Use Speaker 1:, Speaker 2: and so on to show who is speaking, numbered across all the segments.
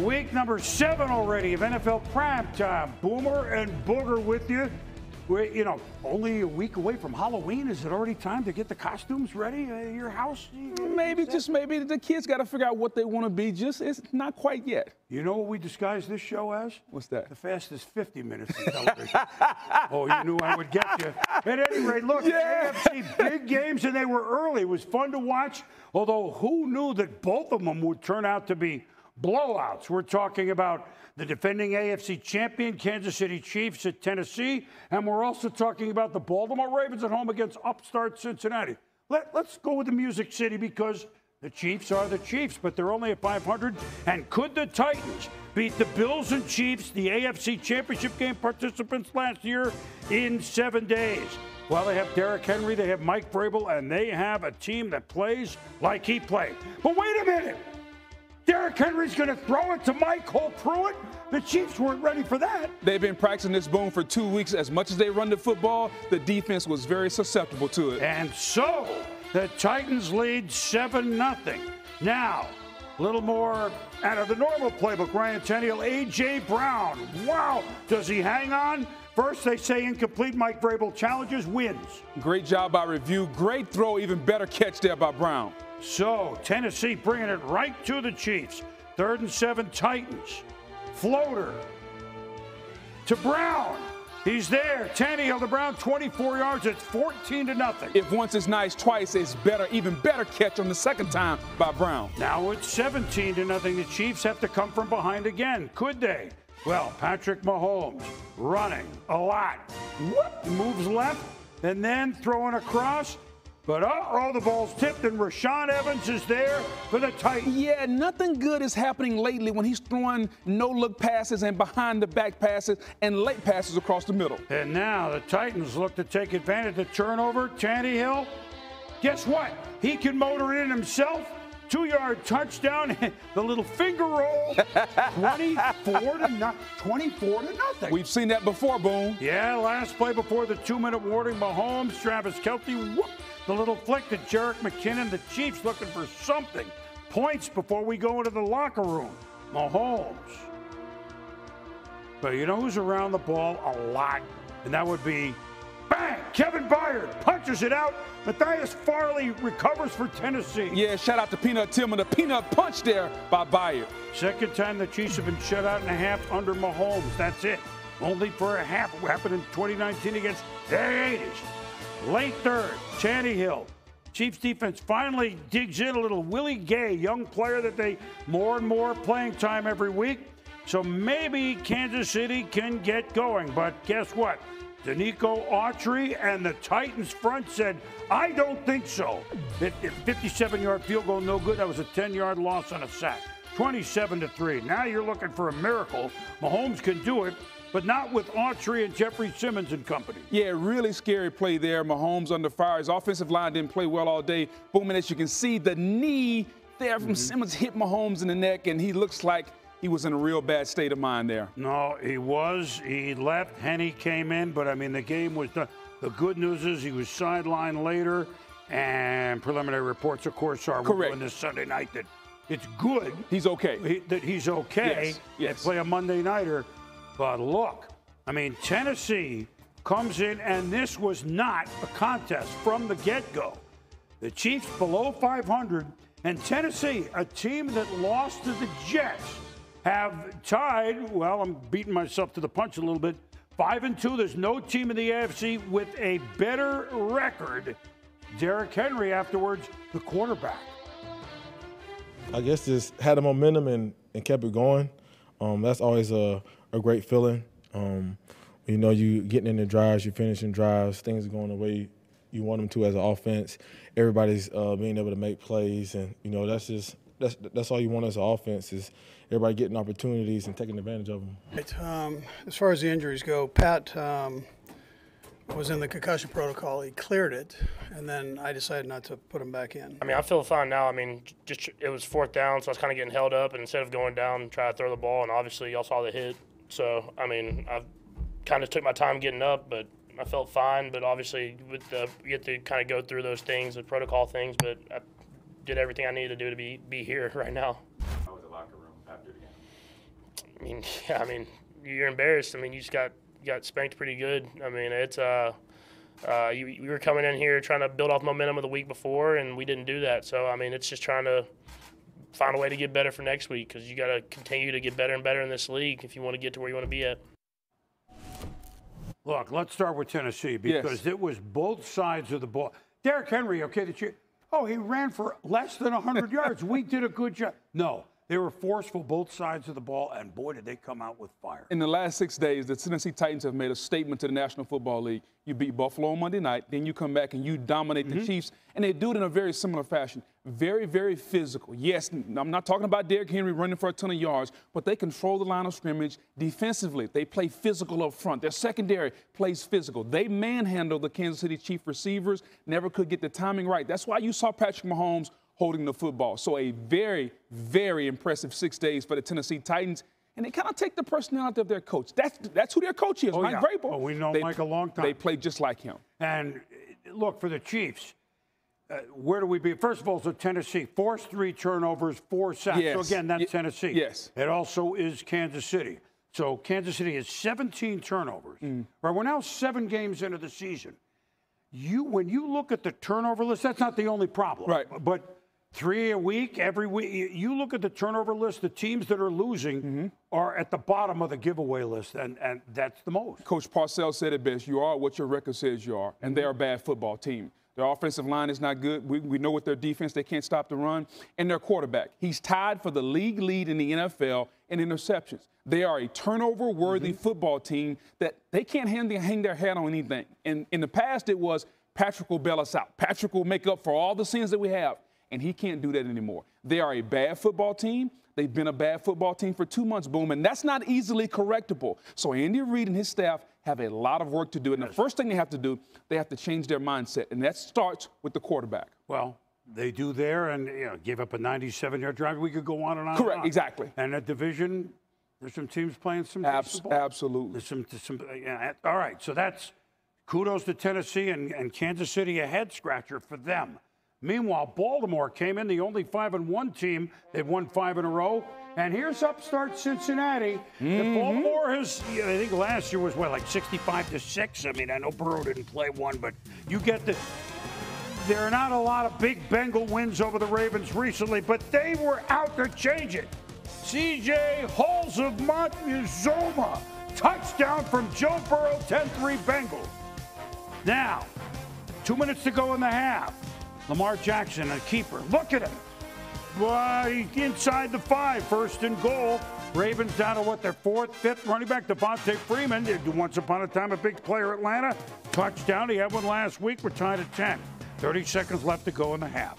Speaker 1: Week number 7 already of NFL Primetime. Boomer and Booger with you. We're, only a week away from Halloween. Is it already time to get the costumes ready at your house?
Speaker 2: Maybe, just maybe, the kids got to figure out what they want to be. It's not quite yet.
Speaker 1: You know what we disguise this show as?
Speaker 2: What's that?
Speaker 1: The fastest 50 minutes in television. Oh, you knew I would get you. At any rate, look, AFC big games, and they were early. It was fun to watch, although who knew that both of them would turn out to be blowouts. We're talking about the defending AFC champion Kansas City Chiefs at Tennessee, and we're also talking about the Baltimore Ravens at home against upstart Cincinnati. Let's go with the Music City because the Chiefs are the Chiefs, but they're only at 500. And could the Titans beat the Bills and Chiefs, the AFC Championship game participants last year, in 7 days? Well, they have Derrick Henry, they have Mike Vrabel, and they have a team that plays like he played. But wait a minute. Derrick Henry's going to throw it to Michael Pruitt. The Chiefs weren't ready for that.
Speaker 2: They've been practicing this boom for 2 weeks. As much as they run the football, the defense was very susceptible to it.
Speaker 1: And so the Titans lead 7-0. Now, a little more out of the normal playbook. Ryan Tannehill, A.J. Brown. Wow. Does he hang on? First, they say incomplete. Mike Vrabel challenges, wins.
Speaker 2: Great job by review. Great throw, even better catch there by Brown.
Speaker 1: So, Tennessee bringing it right to the Chiefs. 3rd and 7, Titans. Floater to Brown. He's there. Tannehill to Brown, 24 yards. It's 14-0.
Speaker 2: If once is nice, twice is better. Even better catch on the second time by Brown.
Speaker 1: Now it's 17-0. The Chiefs have to come from behind again. Could they? Well, Patrick Mahomes running a lot. Moves left and then throwing across. But the ball's tipped, and Rashaan Evans is there for the Titans.
Speaker 2: Yeah, nothing good is happening lately when he's throwing no-look passes and behind-the-back passes and late passes across the middle.
Speaker 1: And now the Titans look to take advantage of the turnover. Tannehill, guess what? He can motor it in himself. 2-yard touchdown, the little finger roll, 24-0.
Speaker 2: We've seen that before, Boone.
Speaker 1: Yeah, last play before the 2-minute warning. Mahomes, Travis Kelce, whoop. The little flick to Jerick McKinnon. The Chiefs looking for something. Points before we go into the locker room. Mahomes. But you know who's around the ball a lot? And that would be, bang, Kevin Byard punches it out. Matthias Farley recovers for Tennessee.
Speaker 2: Yeah, shout out to Peanut Tillman. The peanut punch there by Byard.
Speaker 1: Second time the Chiefs have been shut out in a half under Mahomes. That's it. Only for a half. It happened in 2019 against the 80s. Late third, Tannehill. Chiefs defense finally digs in a little. Willie Gay, young player that they more and more playing time every week. So maybe Kansas City can get going. But guess what? Danico Autry and the Titans front said, I don't think so. 57-yard field goal, no good. That was a 10-yard loss on a sack. 27-3. Now you're looking for a miracle. Mahomes can do it, but not with Autry and Jeffrey Simmons and company.
Speaker 2: Yeah, really scary play there. Mahomes under fire. His offensive line didn't play well all day. Boom, and as you can see, the knee there from Simmons hit Mahomes in the neck, and he looks like he was in a real bad state of mind there.
Speaker 1: No, he was. He left. Henne came in, but, I mean, the game was done. The good news is he was sidelined later, and preliminary reports, of course, are doing this Sunday night that it's good.
Speaker 2: He's okay.
Speaker 1: That he's okay.
Speaker 2: Yes.
Speaker 1: They play a Monday nighter. But look, I mean, Tennessee comes in, and this was not a contest from the get-go. The Chiefs below 500, and Tennessee, a team that lost to the Jets, have tied, well, I'm beating myself to the punch a little bit, 5-2. There's no team in the AFC with a better record. Derrick Henry afterwards, the quarterback.
Speaker 3: I guess just had the momentum and kept it going. That's always a great feeling. You getting in the drives, you're finishing drives, things are going the way you want them to as an offense. Everybody's being able to make plays, and that's all you want as an offense is everybody getting opportunities and taking advantage of them.
Speaker 4: As far as the injuries go, Pat was in the concussion protocol. He cleared it, and then I decided not to put him back in.
Speaker 5: I mean, I feel fine now. I mean, just it was 4th down, so I was kind of getting held up, and instead of going down, try to throw the ball, and obviously y'all saw the hit. So, I mean, I kind of took my time getting up, but I felt fine. But obviously, you get to kind of go through those things, the protocol things, but I did everything I needed to do to be here right now.
Speaker 6: How was the locker room after the game?
Speaker 5: I mean, yeah, I mean, you're embarrassed. I mean, you got spanked pretty good. I mean, it's we were coming in here trying to build off momentum of the week before, and we didn't do that. So I mean, it's just trying to find a way to get better for next week, because you got to continue to get better and better in this league if you want to get to where you want to be at.
Speaker 1: Look, let's start with Tennessee, because it was both sides of the ball. Derrick Henry, okay, he ran for less than 100 yards. We did a good job. No, they were forceful both sides of the ball, and boy, did they come out with fire.
Speaker 2: In the last 6 days, the Tennessee Titans have made a statement to the National Football League. You beat Buffalo on Monday night, then you come back and you dominate the Chiefs, and they do it in a very similar fashion. Very, very physical. Yes, I'm not talking about Derrick Henry running for a ton of yards, but they control the line of scrimmage defensively. They play physical up front. Their secondary plays physical. They manhandle the Kansas City Chiefs receivers, never could get the timing right. That's why you saw Patrick Mahomes holding the football. So a very, very impressive 6 days for the Tennessee Titans. And they kind of take the personality of their coach. That's who their coach is, Mike Vrabel.
Speaker 1: Oh, we know Mike a long time.
Speaker 2: They play just like him.
Speaker 1: And look, for the Chiefs, where do we be? First of all, so Tennessee forced 3 turnovers, 4 sacks.
Speaker 2: Yes.
Speaker 1: So again, that's Tennessee.
Speaker 2: Yes.
Speaker 1: It also is Kansas City. So Kansas City has 17 turnovers. Right, we're now 7 games into the season. When you look at the turnover list, that's not the only problem.
Speaker 2: Right.
Speaker 1: But 3 a week, every week. You look at the turnover list, the teams that are losing are at the bottom of the giveaway list, and that's the most.
Speaker 2: Coach Parcells said it best. You are what your record says you are, and they're a bad football team. Their offensive line is not good. We know with their defense, they can't stop the run. And their quarterback, he's tied for the league lead in the NFL in interceptions. They are a turnover-worthy football team that they can't hang their hat on anything. And in the past, it was Patrick will bail us out. Patrick will make up for all the sins that we have. And he can't do that anymore. They are a bad football team. They've been a bad football team for 2 months, Boom, and that's not easily correctable. So Andy Reid and his staff have a lot of work to do. And the first thing they have to do, they have to change their mindset, and that starts with the quarterback.
Speaker 1: Well, they do there, and gave up a 97-yard drive. We could go on and on.
Speaker 2: Correct,
Speaker 1: and on.
Speaker 2: exactly.
Speaker 1: And that division, there's some teams playing some
Speaker 2: Absolutely.
Speaker 1: All right, so that's kudos to Tennessee and Kansas City, a head-scratcher for them. Meanwhile, Baltimore came in, the only 5-1 team. They've won 5 in a row. And here's upstart Cincinnati. Baltimore has, I think last year was, like 65-6? I mean, I know Burrow didn't play one, but you get the. There are not a lot of big Bengal wins over the Ravens recently, but they were out to change it. C.J. Halls of Montezuma. Touchdown from Joe Burrow, 10-3 Bengals. Now, 2 minutes to go in the half. Lamar Jackson, a keeper. Look at him. Inside the 5, 1st and goal. Ravens down to their 4th, 5th running back, Devontae Freeman. Once upon a time, a big player, Atlanta. Touchdown. He had one last week. We're tied at 10. 30 seconds left to go in the half.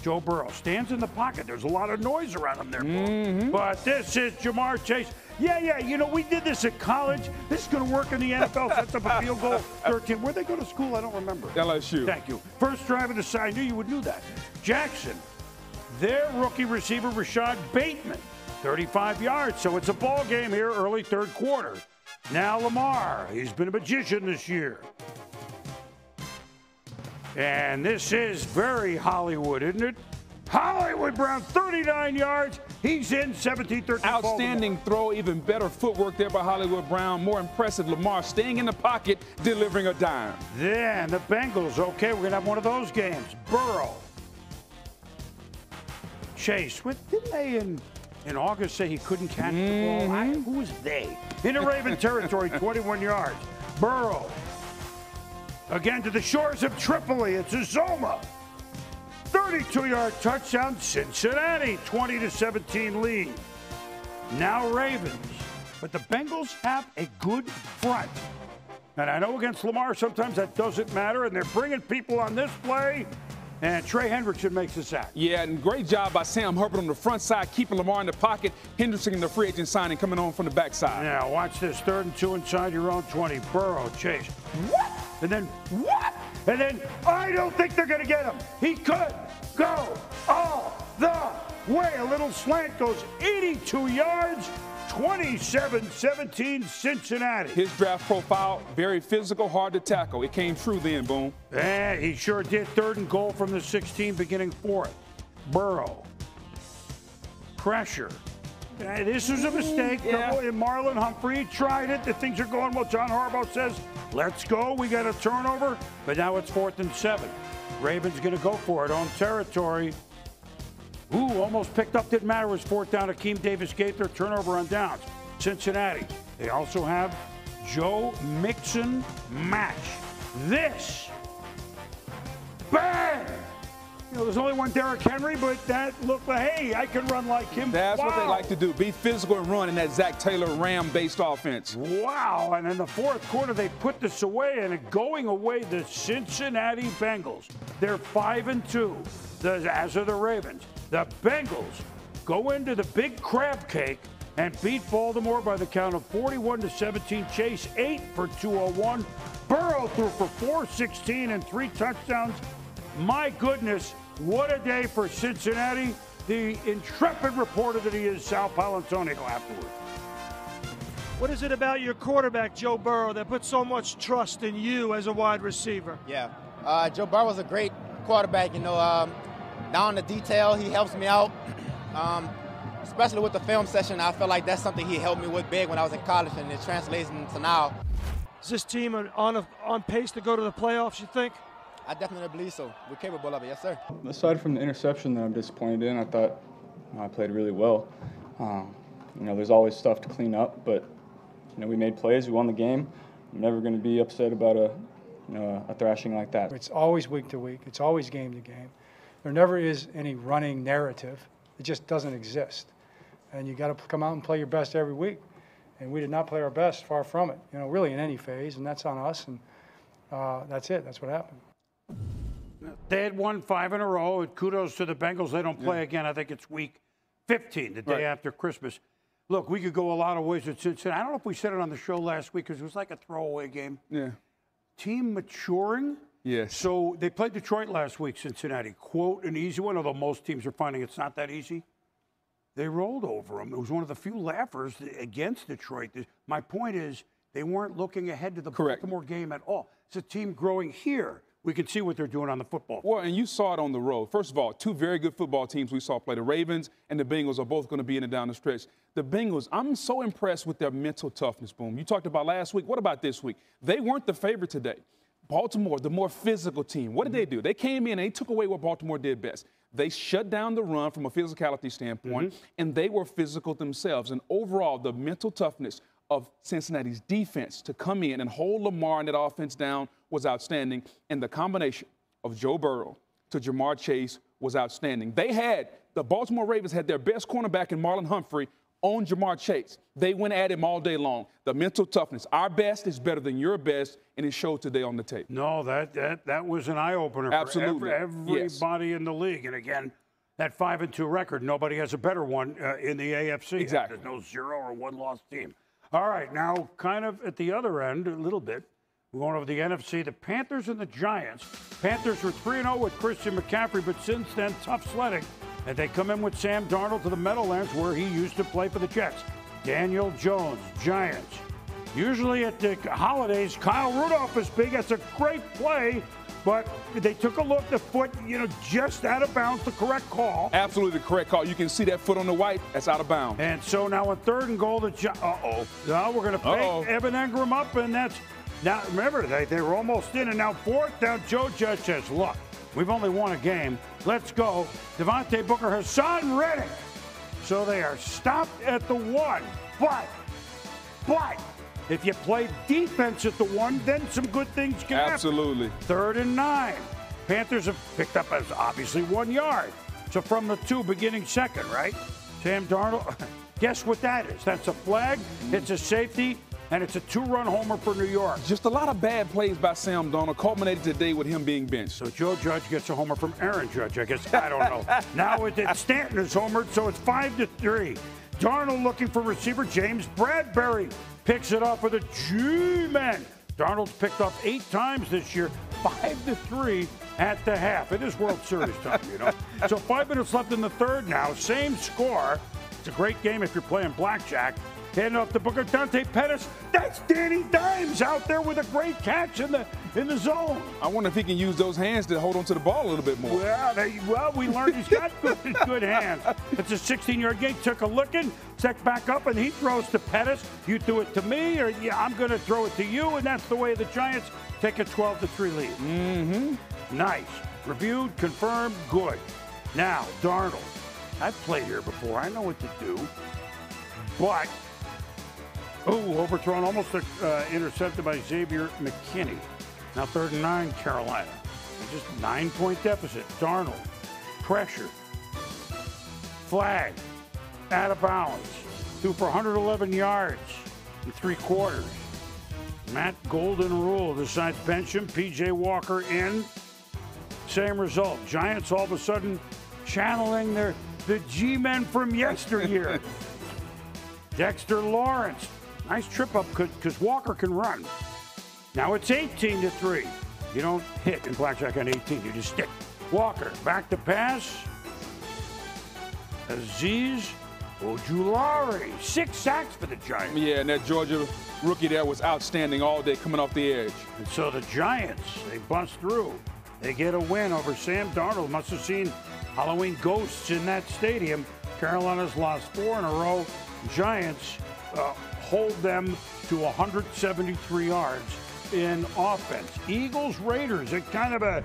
Speaker 1: Joe Burrow stands in the pocket. There's a lot of noise around him there, but this is Jamar Chase. Yeah, we did this at college. This is going to work in the NFL. Sets up a field goal, 13. Where'd they go to school? I don't remember.
Speaker 2: LSU.
Speaker 1: Thank you. First drive of the side. I knew you would know that. Jackson, their rookie receiver, Rashad Bateman, 35 yards. So it's a ball game here, early 3rd quarter. Now Lamar, he's been a magician this year. And this is very Hollywood, isn't it? Hollywood Brown, 39 yards. He's in 17-13.
Speaker 2: Outstanding throw, even better footwork there by Hollywood Brown. More impressive, Lamar staying in the pocket, delivering a dime.
Speaker 1: Then the Bengals, okay, we're going to have one of those games. Burrow. Chase, didn't they in August say he couldn't catch the ball? Who was they? Into Raven territory, 21 yards. Burrow. Again to the shores of Tripoli. It's Uzoma. 32-yard touchdown, Cincinnati, 20-17 lead. Now Ravens. But the Bengals have a good front. And I know against Lamar sometimes that doesn't matter, and they're bringing people on this play. And Trey Hendrickson makes the sack.
Speaker 2: Yeah, and great job by Sam Hubbard on the front side, keeping Lamar in the pocket. Hendrickson in the free agent signing coming on from the backside.
Speaker 1: Now, watch this. 3rd and 2 inside your own 20. Burrow, Chase. What? And then, what? And then, I don't think they're going to get him. He could go all the way. A little slant goes 82 yards. 27-17 Cincinnati.
Speaker 2: His draft profile, very physical, hard to tackle. It came true then, Boom.
Speaker 1: Yeah, he sure did. 3rd and goal from the 16, beginning 4th. Burrow. Pressure. This was a mistake.
Speaker 2: Yeah.
Speaker 1: Marlon Humphrey tried it. The things are going well. John Harbaugh says, let's go. We got a turnover. But now it's 4th and 7. Ravens going to go for it on territory. Ooh, almost picked up. Didn't matter. It was 4th down. Akeem Davis-Gaither, turnover on downs. Cincinnati. They also have Joe Mixon match. This. Bang! You know, there's only one Derrick Henry, but that looked like, hey, I can run like him.
Speaker 2: That's what they like to do. Be physical and run in that Zach Taylor Ram-based offense.
Speaker 1: Wow. And in the 4th quarter, they put this away, and going away, the Cincinnati Bengals. They're 5-2, as are the Ravens. The Bengals go into the big crab cake and beat Baltimore by the count of 41-17. Chase 8 for 201. Burrow threw for 416 and 3 touchdowns. My goodness, what a day for Cincinnati. The intrepid reporter that he is, Sal Palantonio, afterwards.
Speaker 6: What is it about your quarterback, Joe Burrow, that puts so much trust in you as a wide receiver?
Speaker 7: Yeah, Joe Burrow's a great quarterback. You know, down the detail, he helps me out. Especially with the film session, I feel like that's something he helped me with big when I was in college, and it translates into now.
Speaker 6: Is this team on pace to go to the playoffs, you think?
Speaker 7: I definitely believe so. We're capable of it, yes, sir.
Speaker 8: Aside from the interception that I'm disappointed in, I thought I played really well. You know, there's always stuff to clean up, but you know, we made plays, we won the game. I'm never going to be upset about a thrashing like that.
Speaker 9: It's always week to week. It's always game to game. There never is any running narrative. It just doesn't exist. And you got to come out and play your best every week. And we did not play our best, far from it. You know, really in any phase, and that's on us. And that's it. That's what happened.
Speaker 1: They had won 5 in a row. Kudos to the Bengals. They don't play again. I think it's week 15, the day after Christmas. Look, we could go a lot of ways with Cincinnati. I don't know if we said it on the show last week because it was like a throwaway game.
Speaker 2: Yeah.
Speaker 1: Team maturing.
Speaker 2: Yes.
Speaker 1: So they played Detroit last week, Cincinnati. Quote, an easy one, although most teams are finding it's not that easy. They rolled over them. It was one of the few laughers against Detroit. My point is they weren't looking ahead to the Baltimore game at all. It's a team growing here. We can see what they're doing on the football field.
Speaker 2: Well, and you saw it on the road. First of all, 2 very good football teams we saw play. The Ravens and the Bengals are both going to be in and down the stretch. The Bengals, I'm so impressed with their mental toughness, Boom. You talked about last week. What about this week? They weren't the favorite today. Baltimore, the more physical team. What did they do? They came in and they took away what Baltimore did best. They shut down the run from a physicality standpoint, and they were physical themselves. And overall, the mental toughness of Cincinnati's defense to come in and hold Lamar and that offense down was outstanding. And the combination of Joe Burrow to Jamar Chase was outstanding. The Baltimore Ravens had their best cornerback in Marlon Humphrey on Jamar Chase. They went at him all day long. The mental toughness. Our best is better than your best, and it showed today on the tape.
Speaker 1: No, that was an eye-opener for everybody in the league. And again, that 5-2 record, nobody has a better one in the AFC.
Speaker 2: Exactly.
Speaker 1: There's no 0 or 1-loss team. All right, now kind of at the other end a little bit. We're going over the NFC, the Panthers and the Giants. Panthers were 3-0 with Christian McCaffrey, but since then, tough sledding. And they come in with Sam Darnold to the Meadowlands, where he used to play for the Jets. Daniel Jones, Giants. Usually at the holidays, Kyle Rudolph is big. That's a great play, but they took a look, the foot, just out of bounds, the correct call.
Speaker 2: Absolutely the correct call. You can see that foot on the white. That's out of bounds.
Speaker 1: And so now on 3rd and goal, now we're going to pick Evan Engram up, and that's now. Remember, they were almost in, and now 4th down. Joe Judge says, "Look, we've only won a game. Let's go." Devontae Booker, Hassan Reddick. So they are stopped at the 1. But if you play defense at the 1, then some good things can happen.
Speaker 2: Absolutely.
Speaker 1: 3rd and 9. Panthers have picked up as obviously 1 yard. So from the 2, beginning 2nd, right? Sam Darnold, guess what that is? That's a flag, it's a safety, and it's a 2-run homer for New York.
Speaker 2: Just a lot of bad plays by Sam Darnold culminated today with him being benched.
Speaker 1: So Joe Judge gets a homer from Aaron Judge, I guess. I don't know. Now Stanton is homered, so it's 5-3. Darnold looking for receiver James Bradbury. Picks it up with a G-man. Darnold's picked up 8 times this year, 5-3 at the half. It is World Series time, So 5 minutes left in the 3rd now. Same score. It's a great game if you're playing blackjack. Handing off the Booker. Dante Pettis. That's Danny Dimes out there with a great catch in the zone.
Speaker 2: I wonder if he can use those hands to hold onto the ball a little bit more.
Speaker 1: Well, we learned he's got good hands. It's a 16-yard gain. Took a licking, set back up, and he throws to Pettis. You threw it to me, or yeah, I'm going to throw it to you, and that's the way the Giants take a 12-3 lead.
Speaker 2: Mm-hmm.
Speaker 1: Nice. Reviewed, confirmed, good. Now, Darnold. I've played here before. I know what to do. But, overthrown, almost intercepted by Xavier McKinney. Now 3rd and 9, Carolina. Just 9-point deficit. Darnold, pressure, flag, out of bounds. Threw for 111 yards in 3 quarters. Matt Golden Rule decides bench him. P.J. Walker in. Same result. Giants all of a sudden channeling the G-men from yesteryear. Dexter Lawrence. Nice trip up because Walker can run. Now it's 18-3. You don't hit in blackjack on 18. You just stick. Walker back to pass. Azeez Ojulari. 6 sacks for the Giants.
Speaker 2: Yeah, and that Georgia rookie there was outstanding all day coming off the edge.
Speaker 1: And so the Giants, they bust through. They get a win over Sam Darnold. Must have seen Halloween ghosts in that stadium. Carolina's lost 4 in a row. Giants hold them to 173 yards in offense. Eagles-Raiders, a kind of a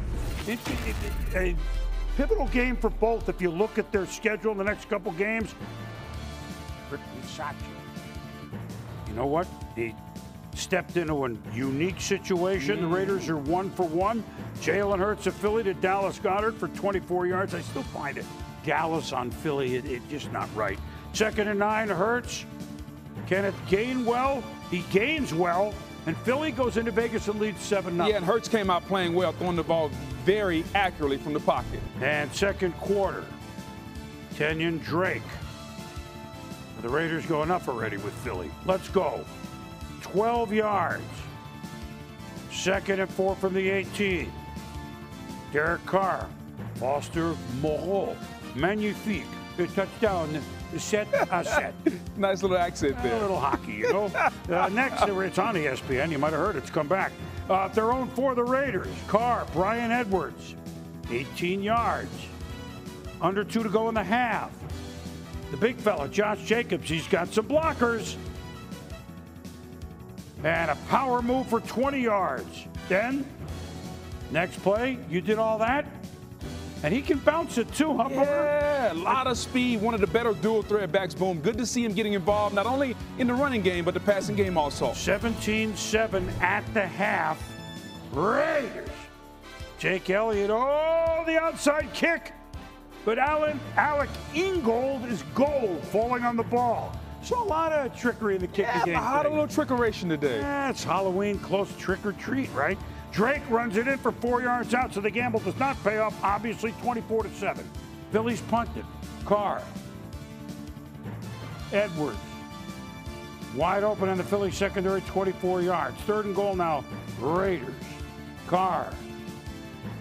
Speaker 1: pivotal game for both if you look at their schedule in the next couple games. You know what? He stepped into a unique situation. The Raiders are 1 for 1. Jalen Hurts of Philly to Dallas Goedert for 24 yards. I still find it. Dallas on Philly, it's just not right. 2nd and 9, Hurts. Kenneth Gainwell, he gains well, and Philly goes into Vegas and leads 7-0.
Speaker 2: Yeah, and Hurts came out playing well, throwing the ball very accurately from the pocket.
Speaker 1: And 2nd quarter, Kenyon Drake. The Raiders go enough already with Philly. Let's go. 12 yards. 2nd and 4 from the 18. Derek Carr, Foster Moreau, magnifique. The touchdown, set.
Speaker 2: Nice little accent there.
Speaker 1: A little hockey, you know. Next, it's on ESPN. You might have heard it's come back. Their own for the Raiders. Carr, Brian Edwards, 18 yards. Under 2 to go in the half. The big fella, Josh Jacobs, he's got some blockers. And a power move for 20 yards. Then, next play, you did all that. And he can bounce it too, huh?
Speaker 2: Yeah, a lot of speed. One of the better dual threat backs. Boom. Good to see him getting involved, not only in the running game, but the passing game also.
Speaker 1: 17-7 at the half. Raiders. Jake Elliott, the outside kick. But Alec Ingold is gold, falling on the ball. So a lot of trickery in the kicking game.
Speaker 2: A lot of little trickeration today.
Speaker 1: Yeah, it's Halloween, close trick or treat, right? Drake runs it in for 4 yards out, so the gamble does not pay off, obviously 24-7. Phillies punted. Carr. Edwards. Wide open in the Philly secondary, 24 yards. 3rd and goal now, Raiders. Carr.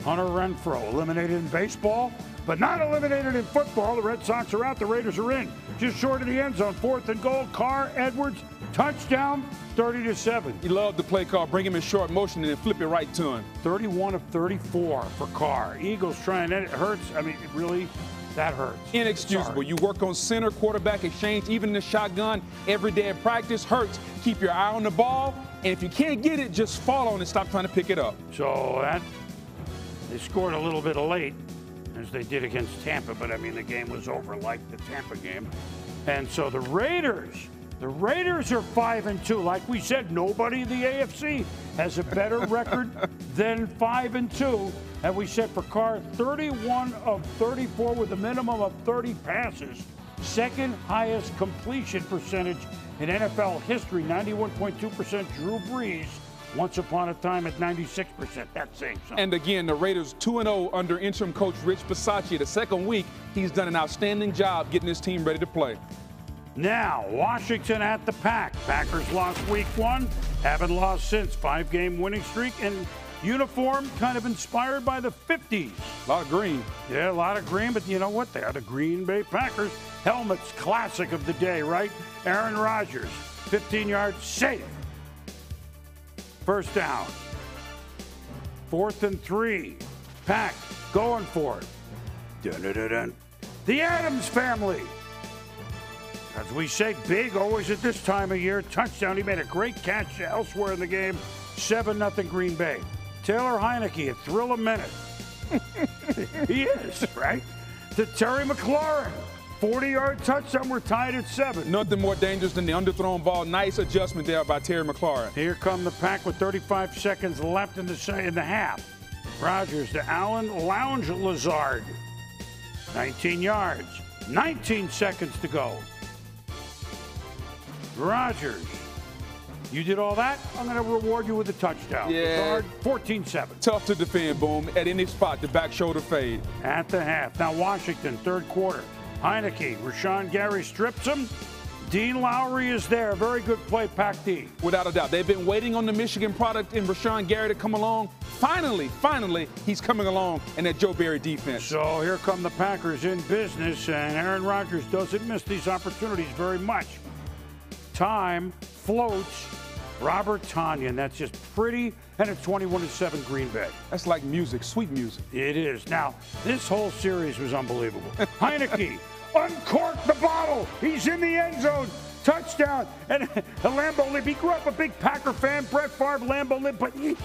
Speaker 1: Hunter Renfrow, eliminated in baseball, but not eliminated in football. The Red Sox are out, the Raiders are in. Just short of the end zone, 4th and goal. Carr, Edwards, touchdown, 30-7.
Speaker 2: He loved the play call, bring him in short motion and then flip it right to him.
Speaker 1: 31 of 34 for Carr. Eagles trying it. It hurts. I mean, really, that hurts.
Speaker 2: Inexcusable.
Speaker 1: Sorry.
Speaker 2: You work on center, quarterback exchange, even in the shotgun, every day in practice. Hurts. Keep your eye on the ball, and if you can't get it, just fall on it. Stop trying to pick it up.
Speaker 1: So they scored a little bit late, as they did against Tampa, but I mean, the game was over like the Tampa game. And so the Raiders are 5-2. Like we said, nobody in the AFC has a better record than 5-2. And we said for Carr, 31 of 34 with a minimum of 30 passes. 2nd highest completion percentage in NFL history, 91.2%. Drew Brees, once upon a time at 96%. That's saying something.
Speaker 2: And again, the Raiders 2-0 under interim coach Rich Bisaccia. The 2nd week, he's done an outstanding job getting his team ready to play.
Speaker 1: Now, Washington at the Pack. Packers lost week 1, haven't lost since. 5-game winning streak, and uniform kind of inspired by the 50s.
Speaker 2: A lot of green.
Speaker 1: Yeah, a lot of green, but you know what? They are the Green Bay Packers. helmets classic of the day, right? Aaron Rodgers, 15-yard safe. First down. 4th and 3. Pack going for it. Dun-dun-dun-dun. The Adams family. As we say, big always at this time of year. Touchdown. He made a great catch elsewhere in the game. 7-0 Green Bay. Taylor Heineke, a thrill a minute. He is, right? To Terry McLaurin. 40-yard touchdown. We're tied at 7.
Speaker 2: Nothing more dangerous than the underthrown ball. Nice adjustment there by Terry McLaurin.
Speaker 1: Here come the Pack with 35 seconds left in the half. Rodgers to Allen Lounge Lazard. 19 yards. 19 seconds to go. Rodgers. You did all that, I'm going to reward you with a touchdown.
Speaker 2: Yeah.
Speaker 1: 14-7.
Speaker 2: Tough to defend, Boom. At any spot, the back shoulder fade.
Speaker 1: At the half. Now Washington, third quarter. Heineke, Rashawn Gary strips him. Dean Lowry is there. Very good play, Pac D.
Speaker 2: Without a doubt. They've been waiting on the Michigan product in Rashawn Gary to come along. Finally, he's coming along in that Joe Barry defense.
Speaker 1: So here come the Packers in business, and Aaron Rodgers doesn't miss these opportunities very much. Time floats. Robert Tonyan, that's just pretty, and it's 21-7 Green Bay.
Speaker 2: That's like music, sweet music.
Speaker 1: It is. Now, this whole series was unbelievable. Heineke uncorked the bottle. He's in the end zone. Touchdown. And Lambeau Lib, he grew up a big Packer fan. Brett Favre, Lambeau Lib, but he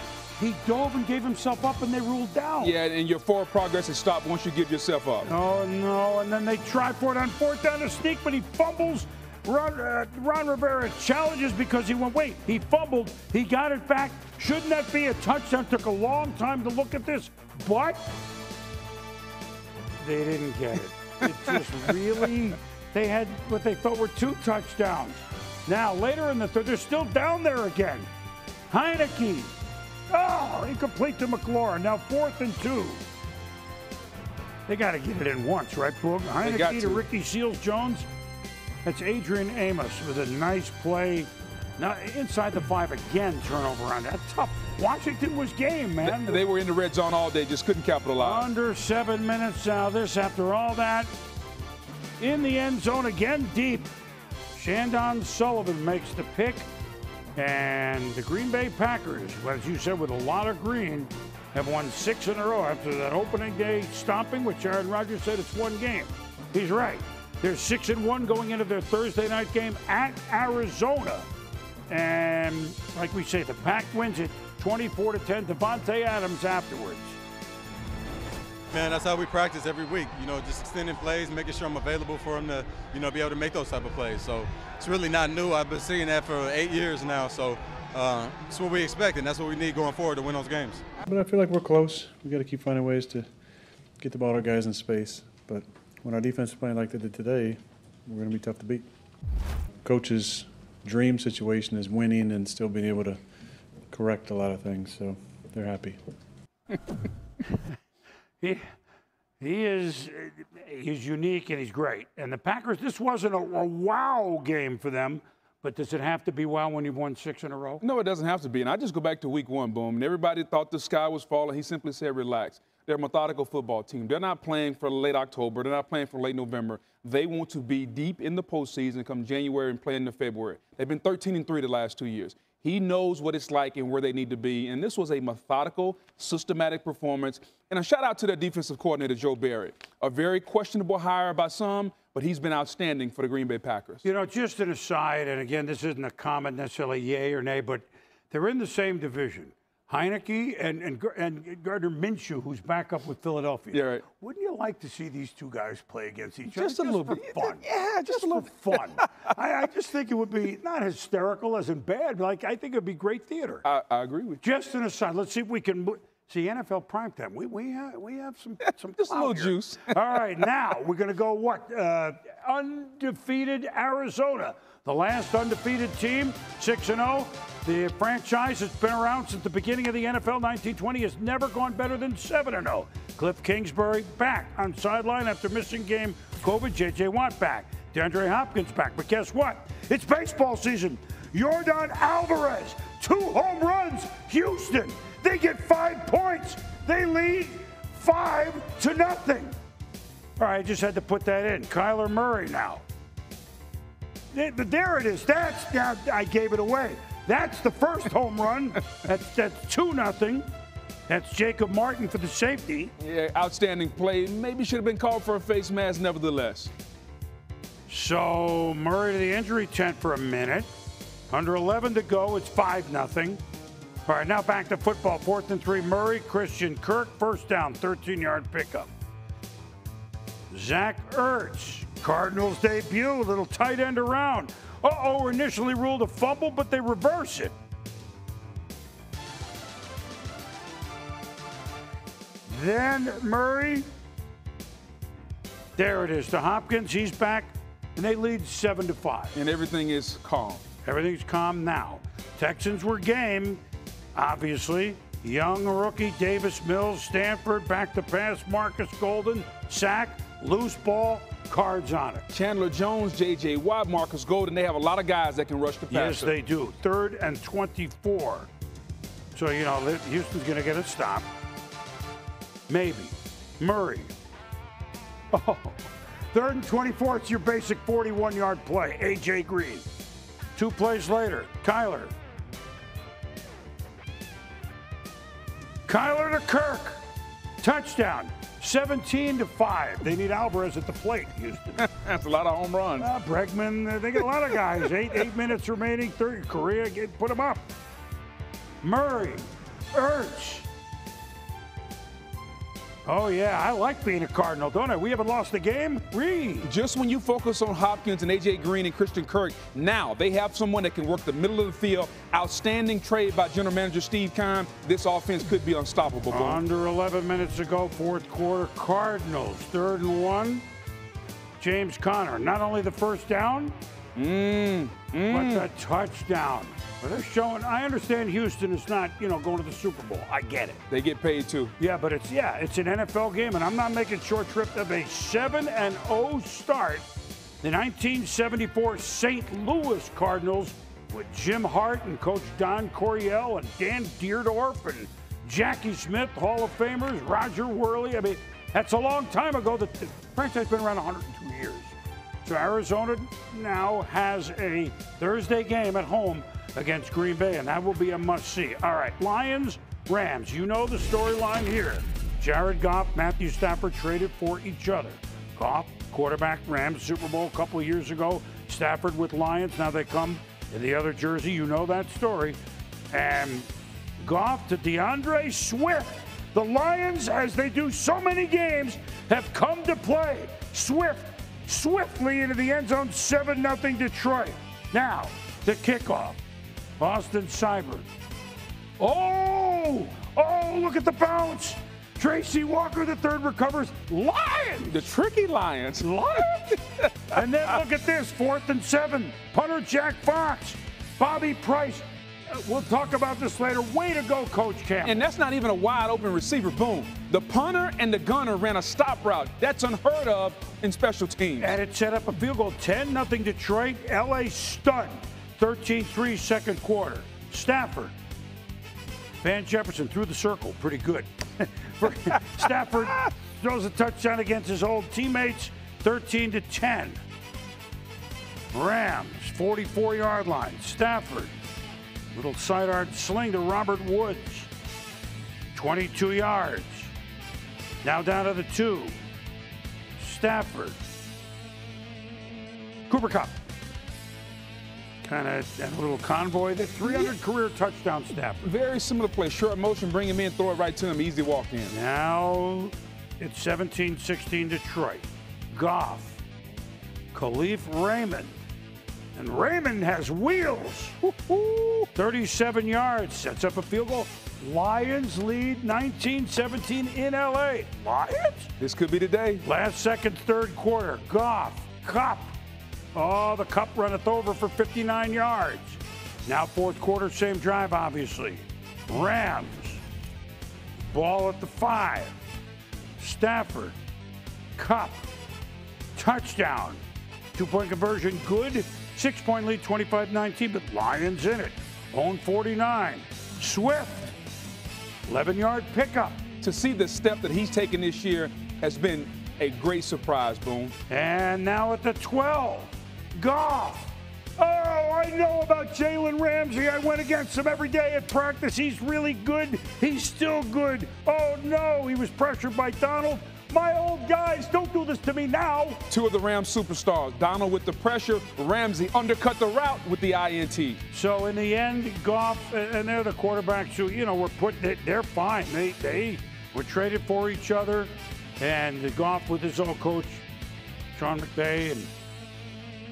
Speaker 1: dove and gave himself up, and they ruled down.
Speaker 2: Yeah, and your forward progress is stopped once you give yourself up.
Speaker 1: Oh, no, and then they try for it on 4th down to sneak, but he fumbles. Ron Rivera challenges because he fumbled. He got it back. Shouldn't that be a touchdown? Took a long time to look at this, but they didn't get it. It just really, they had what they thought were 2 touchdowns. Now, later in the third, they're still down there again. Heineke. Oh, incomplete to McLaurin. Now 4th and 2. They got to get it in once, right, Boog? Heineke to Ricky Seals-Jones. That's Adrian Amos with a nice play. Now, inside the 5 again, turnover on that. Tough. Washington was game, man.
Speaker 2: They were in the red zone all day, just couldn't capitalize.
Speaker 1: Under 7 minutes now. This after all that. In the end zone again, deep. Shandon Sullivan makes the pick. And the Green Bay Packers, as you said, with a lot of green, have won 6 in a row after that opening day stomping, which Aaron Rodgers said it's 1 game. He's right. They're 6-1 going into their Thursday night game at Arizona. And like we say, the Pack wins it 24-10. Devontae Adams afterwards.
Speaker 10: Man, that's how we practice every week. Just extending plays, making sure I'm available for them to, be able to make those type of plays. So it's really not new. I've been seeing that for 8 years now. So it's what we expect, and that's what we need going forward to win those games.
Speaker 11: But I feel like we're close. We got to keep finding ways to get the ball to our guys in space. But when our defense is playing like they did today, we're going to be tough to beat. Coach's dream situation is winning and still being able to correct a lot of things, so they're happy.
Speaker 1: He's unique and he's great. And the Packers, this wasn't a wow game for them, but does it have to be wow when you've won 6 in a row?
Speaker 2: No, it doesn't have to be. And I just go back to week 1, Boom, and everybody thought the sky was falling. He simply said, relax. They're a methodical football team. They're not playing for late October. They're not playing for late November. They want to be deep in the postseason come January and play into February. They've been 13-3 the last 2 years. He knows what it's like and where they need to be. And this was a methodical, systematic performance. And a shout out to their defensive coordinator, Joe Barry. A very questionable hire by some, but he's been outstanding for the Green Bay Packers.
Speaker 1: Just an aside, and again, this isn't a comment necessarily yay or nay, but they're in the same division. Heineke and Gardner Minshew, who's back up with Philadelphia.
Speaker 2: Yeah, right.
Speaker 1: Wouldn't you like to see these two guys play against each
Speaker 2: other?
Speaker 1: Just a little bit. Fun.
Speaker 2: Yeah, just a little
Speaker 1: fun. I just think it would be not hysterical as in bad, but I think it would be great theater.
Speaker 2: I agree with you.
Speaker 1: Just an aside. Let's see if we can see NFL Primetime. We have some
Speaker 2: just a little
Speaker 1: here.
Speaker 2: Juice.
Speaker 1: All right, now we're going to go undefeated Arizona. The last undefeated team, 6-0. The franchise that's been around since the beginning of the NFL, 1920, has never gone better than 7-0. Cliff Kingsbury back on sideline after missing game COVID. J.J. Watt back. DeAndre Hopkins back. But guess what? It's baseball season. Yordan Alvarez, 2 home runs. Houston, they get 5 points. They lead 5-0. All right, I just had to put that in. Kyler Murray now. There it is. Now I gave it away. That's the first home run. That's 2-0. That's Jacob Martin for the safety.
Speaker 2: Yeah, outstanding play. Maybe should have been called for a face mask nevertheless.
Speaker 1: So Murray to the injury tent for a minute. Under 11 to go. It's 5-0. All right, now back to football. 4th and 3. Murray, Christian Kirk, first down, 13-yard pickup. Zach Ertz, Cardinals debut, little tight end around. Initially ruled a fumble, but they reverse it. Then Murray. There it is to Hopkins. He's back, and they lead 7-5.
Speaker 2: And everything is calm.
Speaker 1: Everything's calm now. Texans were game, obviously. Young rookie Davis Mills, Stanford, back to pass, Marcus Golden, sack, loose ball, cards on it.
Speaker 2: Chandler Jones, J.J. Watt, Marcus Golden, they have a lot of guys that can rush the passer.
Speaker 1: Yes, they do. 3rd and 24. So, Houston's going to get a stop. Maybe. Murray. 3rd and 24, it's your basic 41-yard play. A.J. Green. 2 plays later, Kyler. Kyler to Kirk. Touchdown. 17-5. They need Alvarez at the plate, Houston.
Speaker 2: That's a lot of home runs.
Speaker 1: Bregman, they got a lot of guys. 8 minutes remaining. 30. Korea, put them up. Murray. Ertz. Oh, yeah, I like being a Cardinal, don't I? We haven't lost a game.
Speaker 2: Just when you focus on Hopkins and A.J. Green and Christian Kirk, now they have someone that can work the middle of the field. Outstanding trade by General Manager Steve Keim. This offense could be unstoppable.
Speaker 1: Under 11 minutes to go, 4th quarter. Cardinals, 3rd and 1. James Conner, not only the first down, but the touchdown. Well, they're showing. I understand Houston is not, going to the Super Bowl. I get it.
Speaker 2: They get paid too.
Speaker 1: Yeah, but it's an NFL game, and I'm not making short trip of a 7-0 start. The 1974 St. Louis Cardinals with Jim Hart and Coach Don Coryell and Dan Dierdorf and Jackie Smith, Hall of Famers, Roger Worley. I mean, that's a long time ago. The franchise's been around 102 years. So Arizona now has a Thursday game at home against Green Bay, and that will be a must-see. All right, Lions, Rams. You know the storyline here. Jared Goff, Matthew Stafford traded for each other. Goff, quarterback, Rams, Super Bowl a couple of years ago. Stafford with Lions. Now they come in the other jersey. You know that story. And Goff to DeAndre Swift. The Lions, as they do so many games, have come to play. Swiftly into the end zone, 7-0 Detroit. Now, the kickoff. Austin Seibert. Oh, look at the bounce. Tracy Walker, the third, recovers. Lions!
Speaker 2: The tricky Lions.
Speaker 1: Lions! And then look at this, 4th and 7. Punter Jack Fox. Bobby Price. We'll talk about this later. Way to go, Coach Campbell.
Speaker 2: And that's not even a wide open receiver. Boom. The punter and the gunner ran a stop route. That's unheard of in special teams.
Speaker 1: And it set up a field goal. 10-0 Detroit. L.A. stunned. 13-3 second quarter. Stafford. Van Jefferson through the circle. Pretty good. Stafford throws a touchdown against his old teammates. 13-10. Rams, 44-yard line. Stafford. Little sidearm sling to Robert Woods. 22 yards. Now down to the 2. Stafford. Cooper Kupp. Kind of a little convoy. The 300 career touchdown Stafford.
Speaker 2: Very similar play. Short motion, bring him in, throw it right to him. Easy walk in.
Speaker 1: Now it's 17-16 Detroit. Goff. Khalif Raymond. And Raymond has wheels. 37 yards. Sets up a field goal. Lions lead 19-17 in L.A. Lions?
Speaker 2: This could be the day.
Speaker 1: Last second, third quarter. Goff. Kupp. Oh, the Kupp runneth over for 59 yards. Now fourth quarter, same drive, obviously. Rams. Ball at the 5. Stafford. Kupp. Touchdown. 2-point conversion, good. 6-point lead, 25-19, but Lions in it. Own 49. Swift. 11-yard pickup.
Speaker 2: To see the step that he's taken this year has been a great surprise, Boone.
Speaker 1: And now at the 12, Goff. Oh, I know about Jalen Ramsey. I went against him every day at practice. He's really good. He's still good. Oh, no, he was pressured by Donald. My old guys, don't do this to me now.
Speaker 2: Two of the Rams superstars, Donald with the pressure, Ramsey undercut the route with the INT.
Speaker 1: So in the end, Goff, and they're the quarterbacks who, were they're fine. They were traded for each other. And Goff with his old coach, Sean McVay, and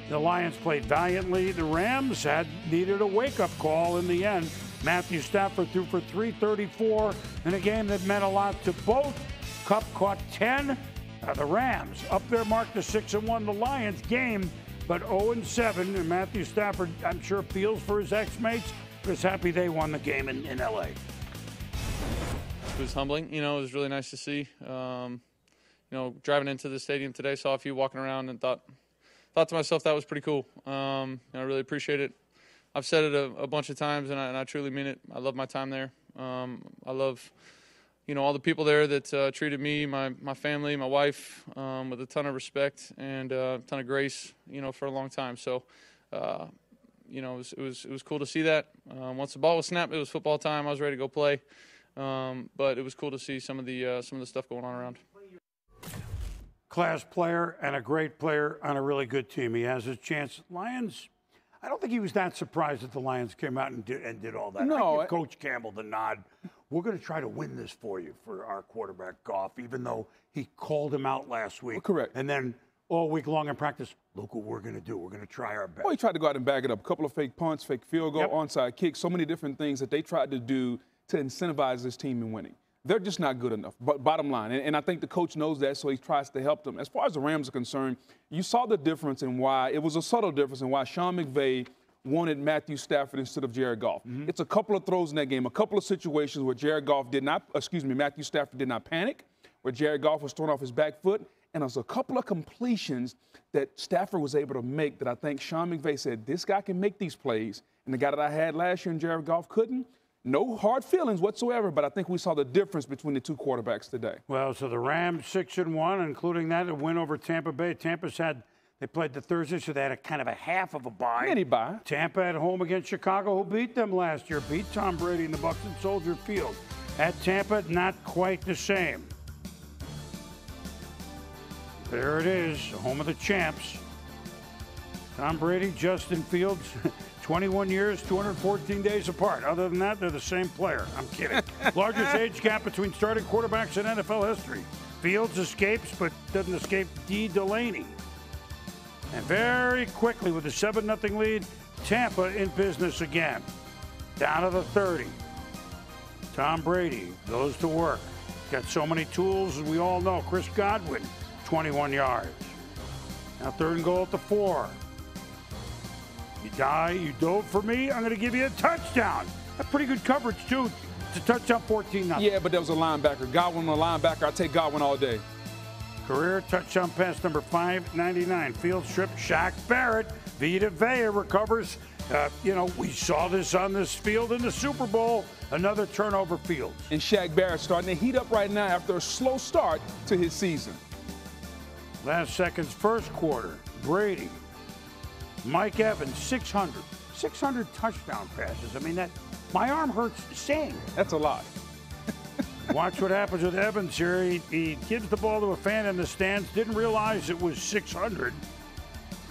Speaker 1: the Lions played valiantly. The Rams needed a wake-up call in the end. Matthew Stafford threw for 334 in a game that meant a lot to both. Kupp caught 10. The Rams up their mark to 6-1. The Lions game, but 0-7. And Matthew Stafford, I'm sure, feels for his ex-mates, but is happy they won the game in L.A.
Speaker 12: It was humbling. It was really nice to see. Driving into the stadium today, saw a few walking around and thought to myself that was pretty cool. I really appreciate it. I've said it a bunch of times, and I truly mean it. I love my time there. I love, all the people there that treated me, my family, my wife, with a ton of respect and a ton of grace, for a long time. So, it was cool to see that. Once the ball was snapped, it was football time. I was ready to go play. But it was cool to see some of the stuff going on around.
Speaker 1: Class player and a great player on a really good team. He has his chance. Lions, I don't think he was that surprised that the Lions came out and did all that.
Speaker 2: No.
Speaker 1: I give Coach Campbell the nod. We're going to try to win this for you, for our quarterback, Goff, even though he called him out last week.
Speaker 2: Correct.
Speaker 1: And then all week long in practice, look what we're going to do. We're going to try our best.
Speaker 2: Well, he tried to go out and back it up. A couple of fake punts, fake field goal, onside kicks, so many different things that they tried to do to incentivize this team in winning. They're just not good enough, but bottom line. And I think the coach knows that, so he tries to help them. As far as the Rams are concerned, you saw the difference in why, it was a subtle difference in why Sean McVay wanted Matthew Stafford instead of Jared Goff. Mm-hmm. It's a couple of throws in that game, a couple of situations where Matthew Stafford did not panic, where Jared Goff was thrown off his back foot, and there's a couple of completions that Stafford was able to make that I think Sean McVay said, this guy can make these plays, and the guy that I had last year in Jared Goff couldn't. No hard feelings whatsoever, but I think we saw the difference between the two quarterbacks today.
Speaker 1: Well, so the Rams 6-1, including that a win over Tampa Bay. They played the Thursday, so they had a kind of a half of a bye.
Speaker 2: Mini bye.
Speaker 1: Tampa at home against Chicago, who beat them last year, beat Tom Brady in the Bucs at Soldier Field. At Tampa, not quite the same. There it is, home of the champs. Tom Brady, Justin Fields, 21 years, 214 days apart. Other than that, they're the same player. I'm kidding. Largest age gap between starting quarterbacks in NFL history. Fields escapes, but doesn't escape D. Delaney. And very quickly, with a 7-0 lead, Tampa in business again. Down to the 30. Tom Brady goes to work. Got so many tools, as we all know. Chris Godwin, 21 yards. Now 3rd and goal at the 4. You dove for me, I'm going to give you a touchdown. That's pretty good coverage, too. It's a touchdown, 14-0.
Speaker 2: Yeah, but that was a linebacker. Godwin, a linebacker. I'll take Godwin all day.
Speaker 1: Career touchdown pass number 599. Field strip, Shaq Barrett. Vita Vea recovers. We saw this on this field in the Super Bowl. Another turnover Fields.
Speaker 2: And Shaq Barrett starting to heat up right now after a slow start to his season.
Speaker 1: Last seconds, first quarter. Brady. Mike Evans, 600 touchdown passes. I mean, my arm hurts saying it.
Speaker 2: That's a lot.
Speaker 1: Watch what happens with Evans here. He gives the ball to a fan in the stands, didn't realize it was 600.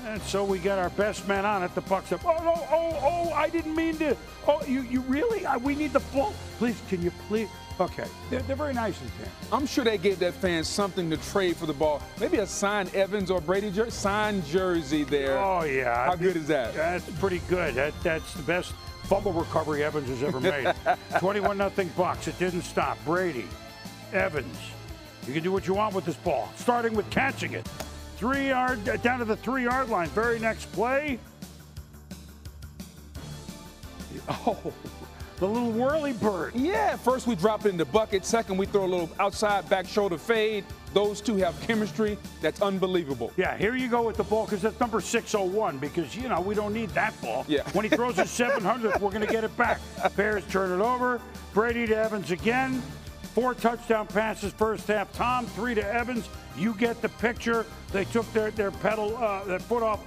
Speaker 1: And so we got our best man on it. The puck's up. Oh, I didn't mean to. Oh, you really? We need the ball. Please, can you please? Okay, they're very nice in there.
Speaker 2: I'm sure they gave that fan something to trade for the ball. Maybe a signed Evans or Brady signed jersey there.
Speaker 1: Oh, yeah.
Speaker 2: How good is that?
Speaker 1: That's pretty good. That's the best fumble recovery Evans has ever made. 21-0 Bucs. It didn't stop. Brady, Evans. You can do what you want with this ball, starting with catching it. 3 yard, down to the 3-yard line. Very next play. Oh, the little whirly bird.
Speaker 2: Yeah, first we drop it in the bucket. Second, we throw a little outside back shoulder fade. Those two have chemistry that's unbelievable.
Speaker 1: Yeah, here you go with the ball, because that's number 601, because, we don't need that ball.
Speaker 2: Yeah.
Speaker 1: When he throws his 700th, we're going to get it back. Bears turn it over. Brady to Evans again. 4 touchdown passes first half. Tom, 3 to Evans. You get the picture. They took their foot off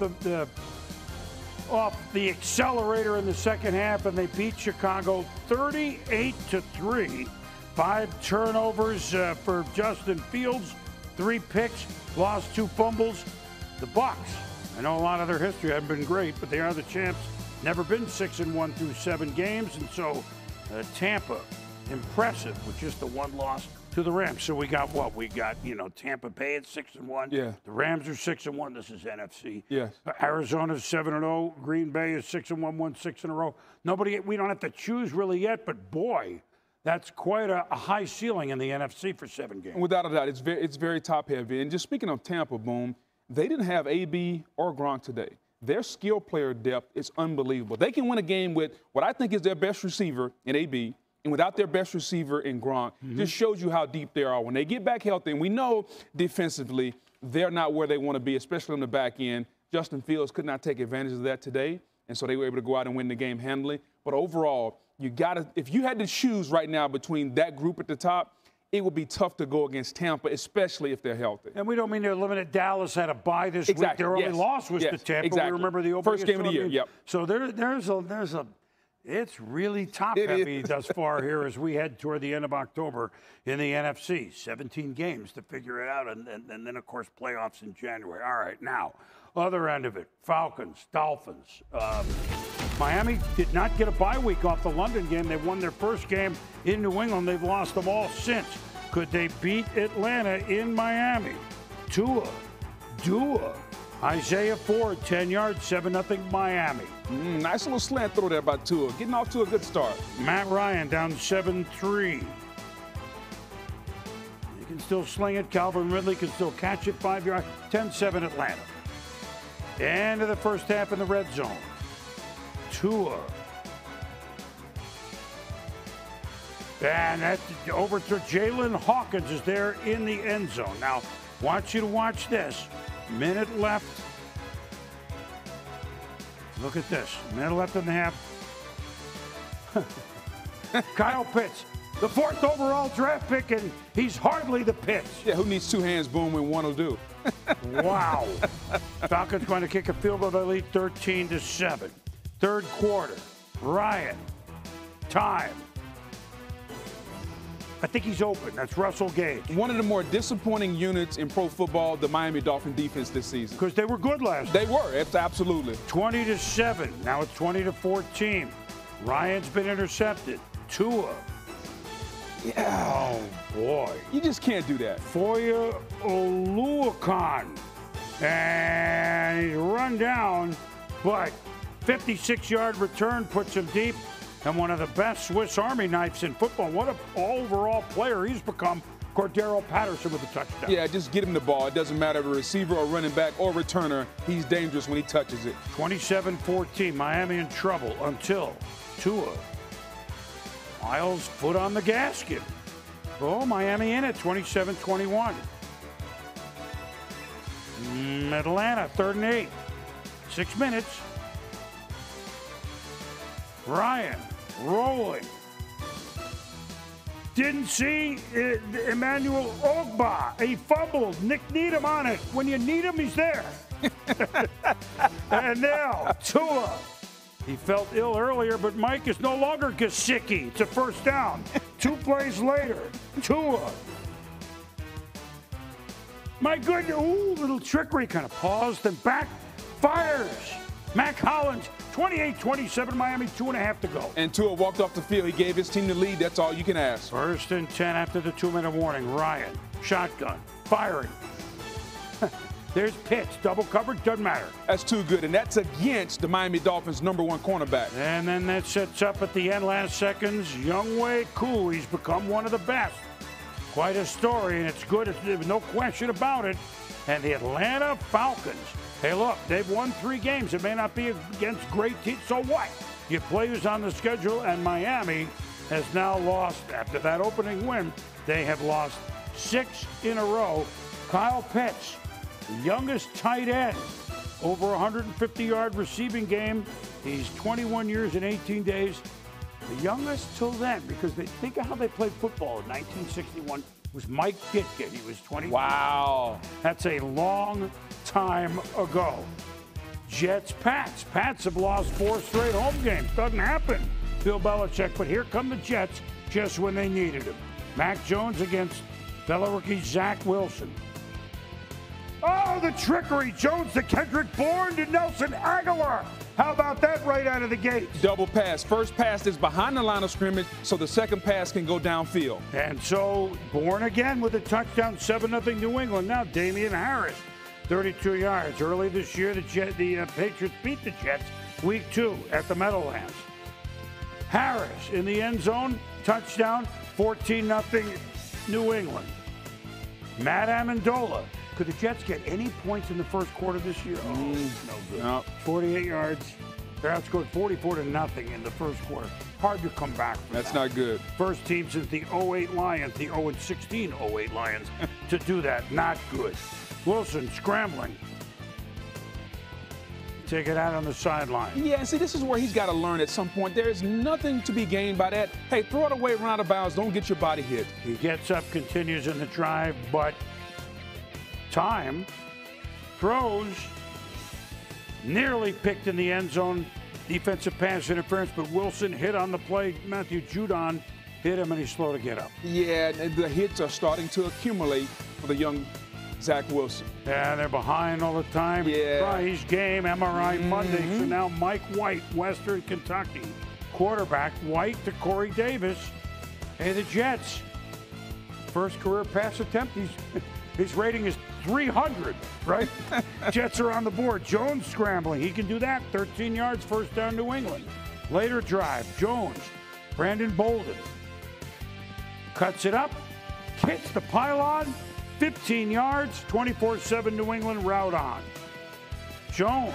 Speaker 1: the accelerator in the second half, and they beat Chicago 38-3. 5 turnovers for Justin Fields, 3 picks, lost 2 fumbles. The Bucs, I know a lot of their history hasn't been great, but they are the champs. Never been 6-1 through 7 games, and so Tampa, impressive with just the 1 loss to the Rams. So we got what? We got, Tampa Bay at 6-1.
Speaker 2: Yeah.
Speaker 1: The Rams are 6-1. This is NFC.
Speaker 2: Yes.
Speaker 1: Arizona's 7-0. Green Bay is 6-1, won 6 in a row. We don't have to choose really yet, but boy, that's quite a high ceiling in the NFC for 7 games.
Speaker 2: Without a doubt, it's very top heavy. And just speaking of Tampa, Boom, they didn't have AB or Gronk today. Their skill player depth is unbelievable. They can win a game with what I think is their best receiver in AB, and without their best receiver in Gronk. Just shows you how deep they are. When they get back healthy, and we know defensively they're not where they want to be, especially on the back end. Justin Fields could not take advantage of that today, and so they were able to go out and win the game handily. But overall, if you had to choose right now between that group at the top, it would be tough to go against Tampa, especially if they're healthy.
Speaker 1: And we don't mean to eliminate Dallas had a bye this week. Their only loss was to Tampa.
Speaker 2: Exactly.
Speaker 1: We remember the opening
Speaker 2: first game of the year. Yep.
Speaker 1: So it's really top-heavy thus far here as we head toward the end of October in the NFC. 17 games to figure it out, and then, of course, playoffs in January. All right, now, other end of it, Falcons, Dolphins. Miami did not get a bye week off the London game. They won their first game in New England. They've lost them all since. Could they beat Atlanta in Miami? Tua, Isaiah Ford, 10 yards, 7-0 Miami.
Speaker 2: Nice little slant throw there by Tua. Getting off to a good start.
Speaker 1: Matt Ryan down 7-3. He can still sling it. Calvin Ridley can still catch it 5 yards. 10-7 Atlanta. End of the first half in the red zone. Tua. And that's overthrow. Jalen Hawkins is there in the end zone. Now, want you to watch this. Minute left. Look at this. Minute left in the half. Kyle Pitts, the 4th overall draft pick, and he's hardly the Pitts.
Speaker 2: Yeah, who needs 2 hands, Boom, when one will do?
Speaker 1: Wow. Falcons going to kick a field goal. They lead 13-7. Third quarter. Ryan. Time. I think he's open. That's Russell Gage.
Speaker 2: One of the more disappointing units in pro football, the Miami Dolphin defense this season.
Speaker 1: Because they were good last
Speaker 2: They were, absolutely.
Speaker 1: 20-7. Now it's 20-14. Ryan's been intercepted. Tua.
Speaker 2: Yeah.
Speaker 1: Oh, boy.
Speaker 2: You just can't do that.
Speaker 1: Foya Oluokun. And he's run down, but 56-yard return puts him deep. And one of the best Swiss Army knives in football. What an overall player he's become. Cordero Patterson with a touchdown.
Speaker 2: Yeah, just get him the ball. It doesn't matter if a receiver or running back or returner. He's dangerous when he touches it.
Speaker 1: 27-14. Miami in trouble until Tua. Miles foot on the gasket. Oh, Miami in it. 27-21. Atlanta, 3rd and 8. 6 minutes. Ryan rolling. Didn't see Emmanuel Ogba. He fumbled. Nick Needham on it. When you need him, he's there. And now, Tua. He felt ill earlier, but Mike is no longer Gesicki. It's a first down. 2 plays later, Tua. My goodness, ooh, little trickery. Kind of paused and back. Fires. Mac Hollins, 28-27, Miami, 2.5 to go.
Speaker 2: And Tua walked off the field. He gave his team the lead. That's all you can ask.
Speaker 1: 1st and 10 after the 2-minute warning. Ryan, shotgun, firing. There's Pitts, double coverage, doesn't matter.
Speaker 2: That's too good, and that's against the Miami Dolphins' #1 cornerback.
Speaker 1: And then that sets up at the end, last seconds, Younghoe Koo. He's become one of the best. Quite a story, and it's good. There's no question about it. And the Atlanta Falcons. Hey, look, they've won 3 games. It may not be against great teams. So what? You play who's on the schedule, and Miami has now lost. After that opening win, they have lost 6 in a row. Kyle Pitts, the youngest tight end, over 150-yard receiving game. He's 21 years and 18 days. The youngest till then, because they think of how they played football in 1961, was Mike Ditka. He was 20.
Speaker 2: Wow.
Speaker 1: That's a long time ago. Jets, Pats. Pats have lost 4 straight home games. Doesn't happen, Bill Belichick. But here come the Jets just when they needed him. Mac Jones against fellow rookie Zach Wilson. Oh, the trickery. Jones to Kendrick Bourne to Nelson Aguilar. How about that right out of the gate?
Speaker 2: Double pass. First pass is behind the line of scrimmage, so the second pass can go downfield.
Speaker 1: And so Bourne again with a touchdown, 7-0 New England. Now Damian Harris, 32 yards. Early this year, the Patriots beat the Jets week 2 at the Meadowlands. Harris in the end zone, touchdown, 14-0 New England. Matt Amendola. Could the Jets get any points in the first quarter this year? Oh, no good.
Speaker 2: No.
Speaker 1: 48 yards. They're outscored 44-0 in the first quarter. Hard to come back from
Speaker 2: That's
Speaker 1: that.
Speaker 2: not good.
Speaker 1: First team since the 08 Lions, the 0-16 08 Lions, to do that. Not good. Wilson scrambling. Take it out on the sideline.
Speaker 2: Yeah, see, this is where he's got to learn at some point. There's nothing to be gained by that. Hey, throw it away, run out of bounds. Don't get your body hit.
Speaker 1: He gets up, continues in the drive, but time throws nearly picked in the end zone. Defensive pass interference, but Wilson hit on the play. Matthew Judon hit him, and he's slow to get up.
Speaker 2: Yeah, the hits are starting to accumulate for the young Zach Wilson.
Speaker 1: Yeah, they're behind all the time.
Speaker 2: Yeah.
Speaker 1: Prize game, MRI Monday. So now Mike White, Western Kentucky. Quarterback, White to Corey Davis. Hey, the Jets. First career pass attempt. His rating is 300, right? Jets are on the board. Jones scrambling. He can do that. 13 yards, first down, New England. Later drive, Jones, Brandon Bolden. Cuts it up, hits the pylon, 15 yards, 24-7 New England, route on. Jones,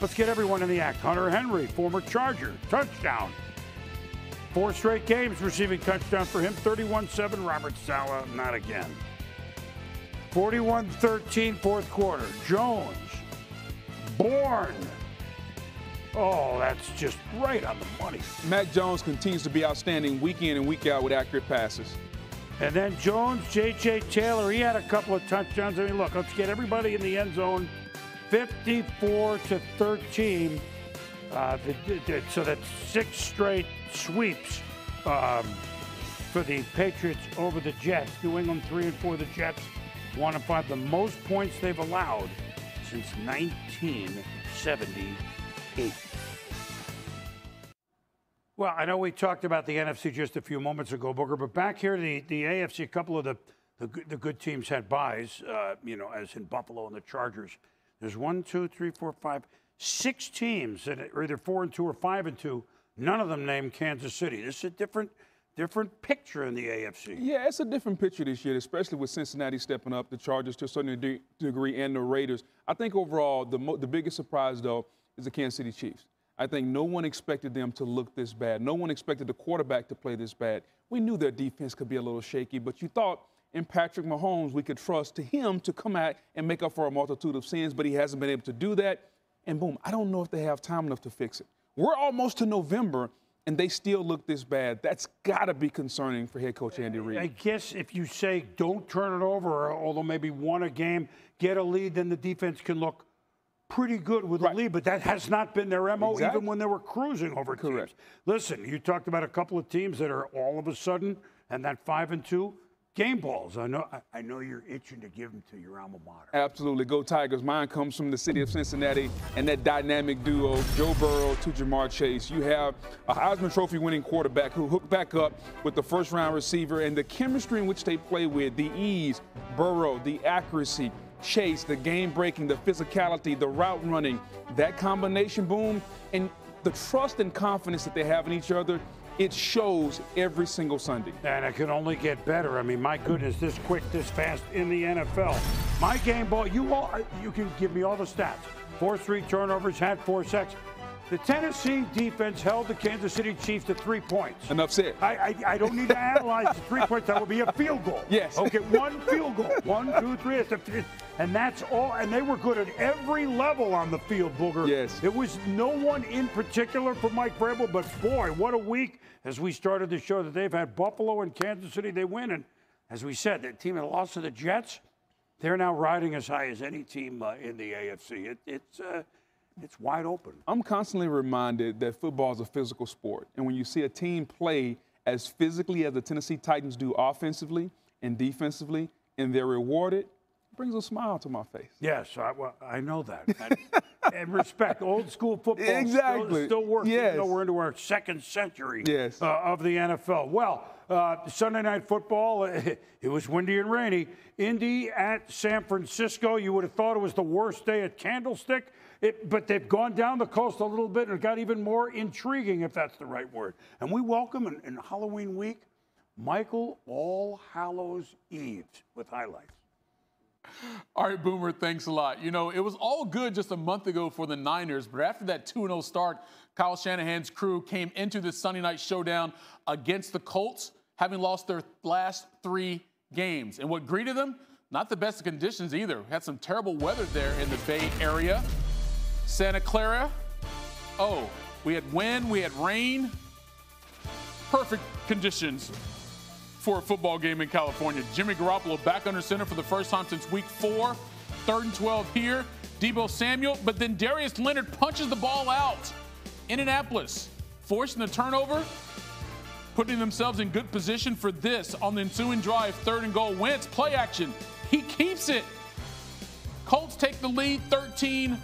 Speaker 1: let's get everyone in the act. Hunter Henry, former Charger, touchdown. 4 straight games receiving touchdown for him, 31-7. Robert Saleh, not again. 41-13, fourth quarter. Jones, Bourne. Oh, that's just right on the money.
Speaker 2: Mac Jones continues to be outstanding week in and week out with accurate passes.
Speaker 1: And then Jones, J.J. Taylor, he had a couple of touchdowns. I mean, look, let's get everybody in the end zone. 54-13. So that's 6 straight sweeps for the Patriots over the Jets. New England 3-4, the Jets 1-5, the most points they've allowed since 1978. Well, I know we talked about the NFC just a few moments ago, Booker, but back here, the AFC, a couple of the good teams had byes, as in Buffalo and the Chargers. There's 6 teams that are either 4-2 or 5-2. None of them named Kansas City. This is a different picture in the AFC.
Speaker 2: Yeah, it's a different picture this year, especially with Cincinnati stepping up, the Chargers to a certain degree, and the Raiders. I think overall the biggest surprise, though, is the Kansas City Chiefs. I think no one expected them to look this bad. No one expected the quarterback to play this bad. We knew their defense could be a little shaky, but you thought in Patrick Mahomes we could trust to him to come out and make up for a multitude of sins, but he hasn't been able to do that. And boom, I don't know if they have time enough to fix it. We're almost to November, and they still look this bad. That's got to be concerning for head coach Andy Reid.
Speaker 1: I guess if you say don't turn it over, although maybe won a game, get a lead, then the defense can look pretty good with a lead, but that has not been their MO even when they were cruising over teams. Listen, you talked about a couple of teams that are all of a sudden, and that 5-2, game balls. I know you're itching to give them to your alma mater.
Speaker 2: Absolutely. Go Tigers. Mine comes from the city of Cincinnati and that dynamic duo, Joe Burrow to Jamar Chase. You have a Heisman Trophy winning quarterback who hooked back up with the first-round receiver, and the chemistry in which they play with, the ease, Burrow, the accuracy, Chase, the game-breaking, the physicality, the route running, that combination, boom, and the trust and confidence that they have in each other, it shows every single Sunday.
Speaker 1: And it can only get better. I mean, my goodness, this quick, this fast in the NFL. My game ball, you can give me all the stats. 4 straight turnovers, had 4 sacks. The Tennessee defense held the Kansas City Chiefs to 3 points.
Speaker 2: Enough said.
Speaker 1: I don't need to analyze the 3 points. That would be a field goal.
Speaker 2: Yes.
Speaker 1: Okay, one field goal. 1, 2, 3. And that's all. And they were good at every level on the field, Booger.
Speaker 2: Yes.
Speaker 1: It was no one in particular for Mike Vrabel, but boy, what a week as we started to show that they've had Buffalo and Kansas City. They win. And as we said, the team that lost to the Jets, they're now riding as high as any team in the AFC. It's wide open.
Speaker 2: I'm constantly reminded that football is a physical sport. And when you see a team play as physically as the Tennessee Titans do offensively and defensively, and they're rewarded, it brings a smile to my face.
Speaker 1: Yes, I know that. And respect. Old school football
Speaker 2: exactly.
Speaker 1: still works.
Speaker 2: Yes.
Speaker 1: Even though we're into our second century
Speaker 2: yes.
Speaker 1: Of the NFL. Well, Sunday Night Football, it was windy and rainy. Indy at San Francisco. You would have thought it was the worst day at Candlestick. But they've gone down the coast a little bit and it got even more intriguing, if that's the right word. And we welcome in Halloween week, Michael All Hallows Eve with highlights.
Speaker 13: All right, Boomer, thanks a lot. You know, it was all good just a month ago for the Niners, but after that 2-0 start, Kyle Shanahan's crew came into this Sunday night showdown against the Colts, having lost their last 3 games. And what greeted them? Not the best of conditions either. Had some terrible weather there in the Bay Area. Santa Clara, we had wind, we had rain. Perfect conditions for a football game in California. Jimmy Garoppolo back under center for the first time since week 4. 3rd and 12 here. Deebo Samuel, but then Darius Leonard punches the ball out. Indianapolis forcing the turnover, putting themselves in good position for this on the ensuing drive. 3rd and goal. Wentz, play action. He keeps it. Colts take the lead 13-12.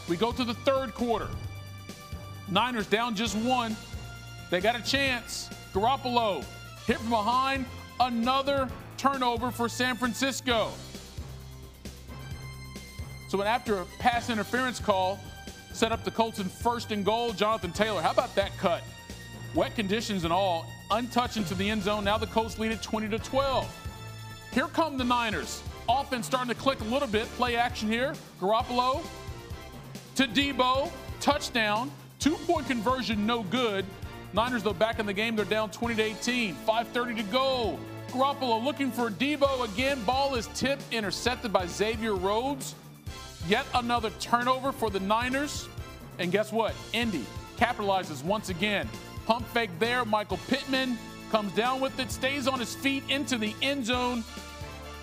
Speaker 13: We go to the 3rd quarter. Niners down just 1. They got a chance. Garoppolo hit from behind. Another turnover for San Francisco. So after a pass interference call set up the Colts in 1st and goal, Jonathan Taylor, how about that cut? Wet conditions and all, untouched into the end zone. Now the Colts lead at 20-12. Here come the Niners. Offense starting to click a little bit. Play action here. Garoppolo to Deebo. Touchdown. 2-point conversion, no good. Niners, though, back in the game. They're down 20-18. 5:30 to go. Garoppolo looking for Deebo again. Ball is tipped, intercepted by Xavier Rhodes. Yet another turnover for the Niners. And guess what? Indy capitalizes once again. Pump fake there. Michael Pittman comes down with it, stays on his feet into the end zone.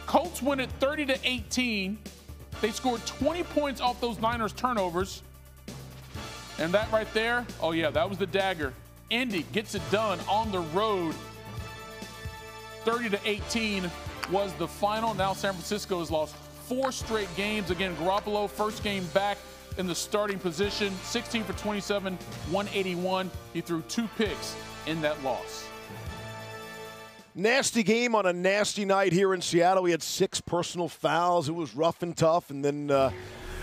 Speaker 13: Colts win it 30-18. They scored 20 points off those Niners turnovers. And that right there, oh yeah, that was the dagger. Indy gets it done on the road. 30-18 was the final. Now San Francisco has lost 4 straight games. Again, Garoppolo, first game back in the starting position. 16 for 27, 181. He threw 2 picks in that loss.
Speaker 14: Nasty game on a nasty night here in Seattle. We had 6 personal fouls. It was rough and tough, and then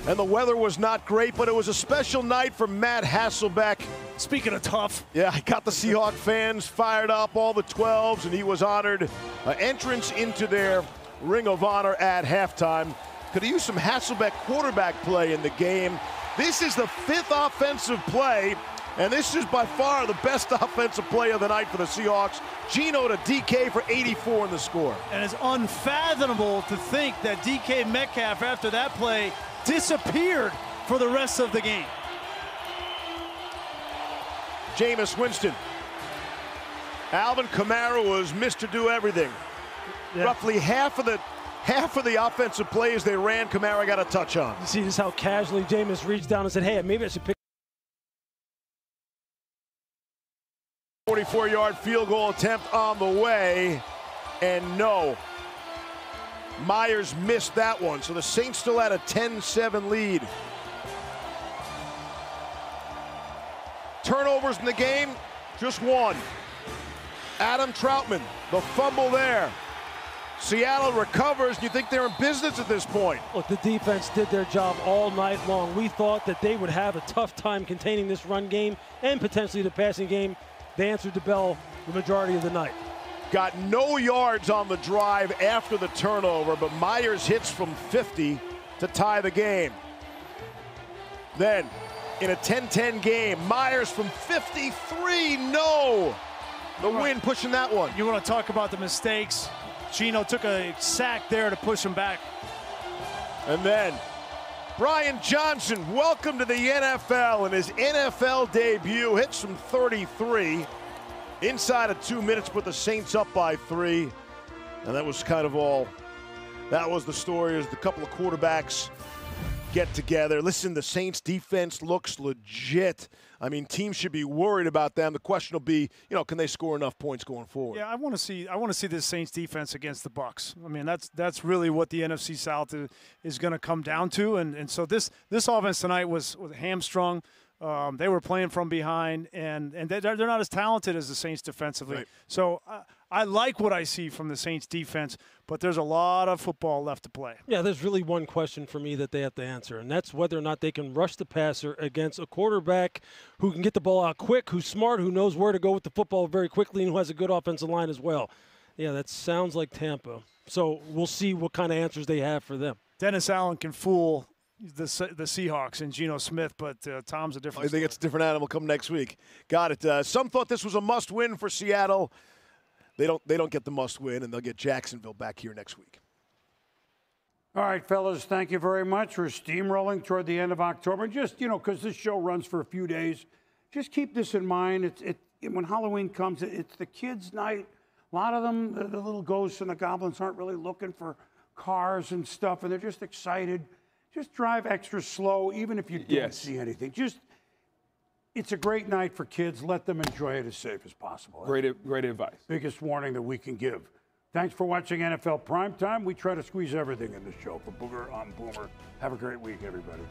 Speaker 14: and the weather was not great, but it was a special night for Matt Hasselbeck.
Speaker 15: Speaking of tough.
Speaker 14: Yeah, I got the Seahawk fans fired up, all the 12s, and he was honored. Entrance into their Ring of Honor at halftime. Could have used some Hasselbeck quarterback play in the game. This is the 5th offensive play, and this is by far the best offensive play of the night for the Seahawks. Geno to DK for 84 in the score.
Speaker 15: And it's unfathomable to think that DK Metcalf, after that play, disappeared for the rest of the game.
Speaker 14: Jameis Winston. Alvin Kamara was Mr. Do Everything. Yeah. Roughly half of the offensive plays they ran, Kamara got a touch on.
Speaker 15: You see just how casually Jameis reached down and said, hey, maybe I should pick.
Speaker 14: 44-yard field goal attempt on the way, and no. Myers missed that one, so the Saints still had a 10-7 lead. Turnovers in the game, just 1. Adam Troutman, the fumble there. Seattle recovers, and you think they're in business at this point.
Speaker 15: Look, the defense did their job all night long. We thought that they would have a tough time containing this run game and potentially the passing game. They answered the bell the majority of the night.
Speaker 14: Got no yards on the drive after the turnover, but Myers hits from 50 to tie the game. Then in a 10-10 game. Myers from 53, no. The win pushing that one.
Speaker 6: You want to talk about the mistakes? Gino took a sack there to push him back.
Speaker 14: And then Brian Johnson, welcome to the NFL in his NFL debut. Hits from 33. Inside of 2 minutes, put the Saints up by 3. And that was kind of all. That was the story as the couple of quarterbacks get together. Listen, the Saints defense looks legit. I mean, teams should be worried about them. The question will be, can they score enough points going forward?
Speaker 6: Yeah, I want to see this Saints defense against the Bucs. I mean, that's really what the NFC South is going to come down to. And so this offense tonight was hamstrung. They were playing from behind, and they're not as talented as the Saints defensively.
Speaker 14: Right.
Speaker 6: So I like what I see from the Saints defense, but there's a lot of football left to play.
Speaker 15: Yeah, there's really one question for me that they have to answer, and that's whether or not they can rush the passer against a quarterback who can get the ball out quick, who's smart, who knows where to go with the football very quickly, and who has a good offensive line as well. Yeah, that sounds like Tampa. So we'll see what kind of answers they have for them.
Speaker 6: Dennis Allen can fool the Seahawks and Geno Smith, but Tom's a different
Speaker 14: I think it's a different animal come next week. Got it. Some thought this was a must-win for Seattle. They don't get the must-win, and they'll get Jacksonville back here next week.
Speaker 1: All right, fellas, thank you very much. We're steamrolling toward the end of October. Just, because this show runs for a few days, just keep this in mind. When Halloween comes, it's the kids' night. A lot of them, the little ghosts and the goblins, aren't really looking for cars and stuff, and they're just excited. Just drive extra slow, even if you didn't see anything. It's a great night for kids. Let them enjoy it as safe as possible.
Speaker 2: Great advice.
Speaker 1: Biggest warning that we can give. Thanks for watching NFL Primetime. We try to squeeze everything in the show. For Booger, I'm Boomer. Have a great week, everybody.